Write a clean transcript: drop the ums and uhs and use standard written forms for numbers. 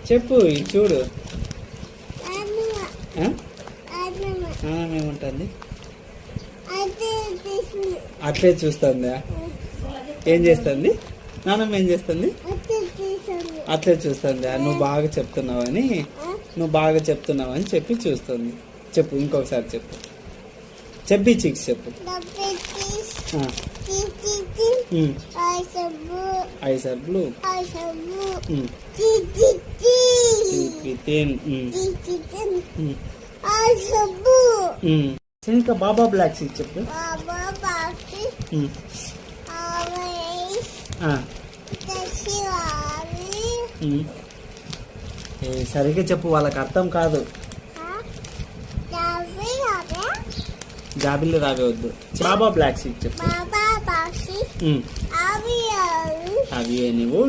చెప్పు ఇది చూడు. ఏముంటుంది? అట్లే చూస్తుందా? ఏం చేస్తుంది నానమ్మ? ఏం చేస్తుంది? అట్లే చూస్తుందా? నువ్వు బాగా చెప్తున్నావని చెప్పి చూస్తుంది. చెప్పు ఇంకొకసారి చెప్పు. చెప్పి చిక్స్ చెప్పు. ఐసర్ బ్లూ ఇంకా బాబా బ్లాక్ సీడ్ చెప్పు. సరిగ్గా చెప్పు, వాళ్ళకి అర్థం కాదు. జాబిల్లి రావే వద్దు. బాబా బ్లాక్ సీడ్ చెప్పు. అవి నువ్వు